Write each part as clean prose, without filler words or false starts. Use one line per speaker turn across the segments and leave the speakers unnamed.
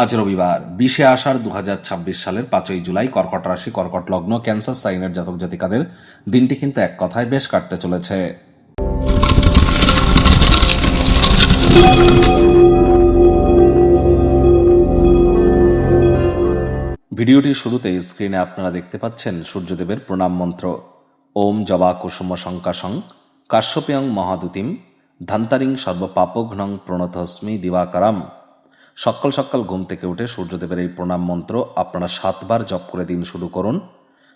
আজ রবিবার 20শে আষাঢ় 2026 সালের 5ই জুলাই কর্কট রাশি কর্কট লগ্ন ক্যান্সার সাইনের জাতক জাতিকাদের দিনটি কিন্তু এক কথায় বেশ কাটতে চলেছে। ভিডিওটির শুরুতে স্ক্রিনে আপনারা দেখতে পাচ্ছেন সূর্যদেবের প্রণাম মন্ত্র। ওম জবা কুসুম শঙ্কাশং কাশ্যপেয়ং মহাদুতিম ধান্তারিং সর্বপাপঘ্নং প্রণতস্মি দিবাকরম। সকাল সকাল ঘুম থেকে উঠে সূর্যদেবের এই প্রণাম মন্ত্র আপনারা 7 বার জপ করে দিন শুরু করুন।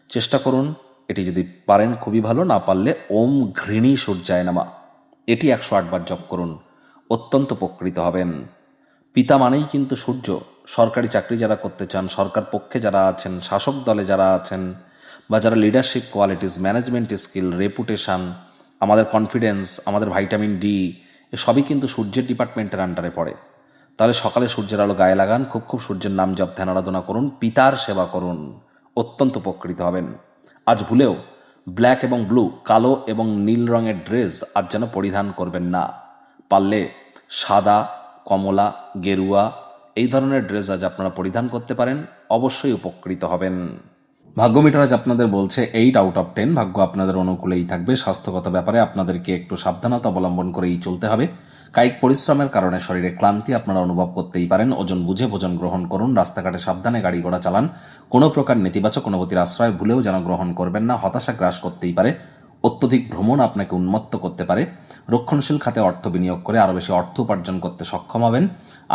চেষ্টা করুন এটি যদি পারেন খুবই ভালো, না পারলে ওম ঘৃণী সূর্যায় নমঃ এটি 108 বার জপ করুন, অত্যন্ত উপকৃত হবেন। পিতা মানেই কিন্তু সূর্য। সরকারি চাকরি যারা করতে চান, সরকার পক্ষে যারা আছেন, শাসক দলে যারা আছেন, বা যারা leadership qualities, management skill, reputation, আমাদের কনফিডেন্স, আমাদের ভাইটামিন ডি, সবই কিন্তু সূর্যের ডিপার্টমেন্টের আন্ডারে পড়ে। তাহলে সকালে সূর্যের আলো গায়ে লাগান, খুব সূর্যের নাম জপ ধ্যান আরাধনা করুন, পিতার সেবা করুন, অত্যন্ত উপকৃত হবেন। আজ ভুলেও ব্ল্যাক এবং ব্লু, কালো এবং নীল রঙের ড্রেস আজ যেন পরিধান করবেন না। পারলে সাদা, কমলা, গেরুয়া এই ধরনের ড্রেস আজ আপনারা পরিধান করতে পারেন, অবশ্যই উপকৃত হবেন। ভাগ্য মিটার আজ আপনাদের বলছে 8 আউট অফ 10, ভাগ্য আপনাদের অনুকূলেই থাকবে। স্বাস্থ্যগত ব্যাপারে আপনাদেরকে একটু সাবধানতা অবলম্বন করেই চলতে হবে। কায়িক পরিশ্রমের কারণে শরীরে ক্লান্তি আপনারা অনুভব করতেই পারেন। ওজন বুঝে ভোজন গ্রহণ করুন। রাস্তাঘাটে সাবধানে গাড়ি ঘোড়া চালান। কোনো প্রকার নেতিবাচক অনুভূতির আশ্রয় ভুলেও যেন গ্রহণ করবেন না। হতাশা গ্রাস করতেই পারে। অত্যধিক ভ্রমণ আপনাকে উন্মত্ত করতে পারে। রক্ষণশীল খাতে অর্থ বিনিয়োগ করে আরও বেশি অর্থ উপার্জন করতে সক্ষম হবেন।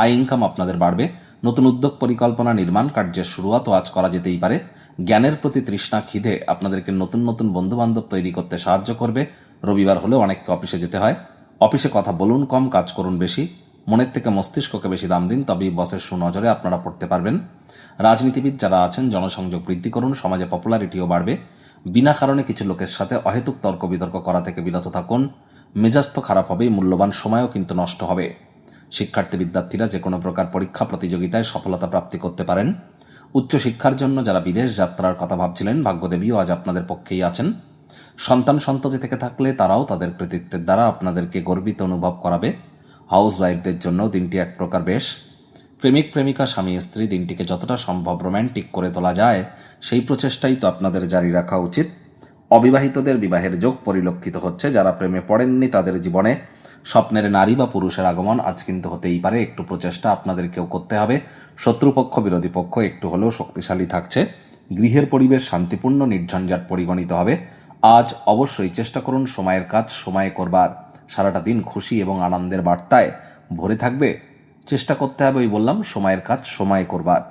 আয় ইনকাম আপনাদের বাড়বে। নতুন উদ্যোগ পরিকল্পনা নির্মাণ কার্যের শুরুয়াতও আজ করা যেতেই পারে। জ্ঞানের প্রতি তৃষ্ণা খিদে আপনাদেরকে নতুন নতুন বন্ধুবান্ধব তৈরি করতে সাহায্য করবে। রবিবার হলেও অনেককে অফিসে যেতে হয়। অফিসে কথা বলুন কম, কাজ করুন বেশি। মনের থেকে মস্তিষ্ককে বেশি দাম দিন, তবেই বসের সুনজরে আপনারা পড়তে পারবেন। রাজনীতিবিদ যারা আছেন জনসংযোগ বৃদ্ধি করুন, সমাজে পপুলারিটিও বাড়বে। বিনা কারণে কিছু লোকের সাথে অহেতুক তর্ক বিতর্ক করা থেকে বিরত থাকুন। মেজাজ তো খারাপ হবেই, মূল্যবান সময়ও কিন্তু নষ্ট হবে। শিক্ষার্থী বিদ্যার্থীরা যে কোনো প্রকার পরীক্ষা প্রতিযোগিতায় সফলতা প্রাপ্তি করতে পারেন। উচ্চশিক্ষার জন্য যারা বিদেশ যাত্রার কথা ভাবছিলেন, ভাগ্যদেবীও আজ আপনাদের পক্ষেই আছেন। সন্তান সন্ততি থেকে থাকলে তারাও তাদের কৃতিত্বের দ্বারা আপনাদেরকে গর্বিত অনুভব করাবে। হাউস ওয়াইফদের জন্য দিনটি এক প্রকার বেশ। প্রেমিক প্রেমিকা স্বামী স্ত্রী দিনটিকে যতটা সম্ভব রোম্যান্টিক করে তোলা যায় সেই প্রচেষ্টাই তো আপনাদের জারি রাখা উচিত। অবিবাহিতদের বিবাহের যোগ পরিলক্ষিত হচ্ছে। যারা প্রেমে পড়েননি তাদের জীবনে স্বপ্নের নারী বা পুরুষের আগমন আজ কিন্তু হতেই পারে। একটু প্রচেষ্টা আপনাদেরকেও করতে হবে। শত্রুপক্ষ বিরোধী পক্ষ একটু হলেও শক্তিশালী থাকছে। গৃহের পরিবেশ শান্তিপূর্ণ নির্ঝঞ্ঝাট পরিগণিত হবে। আজ অবশ্যই চেষ্টা করুন সময়ের কাজ সময়ে করবার। সারাটা দিন খুশি এবং আনন্দের বার্তায় ভরে থাকবে। চেষ্টা করতে হবে, ওই বললাম, সময়ের কাজ সময়ে করবার।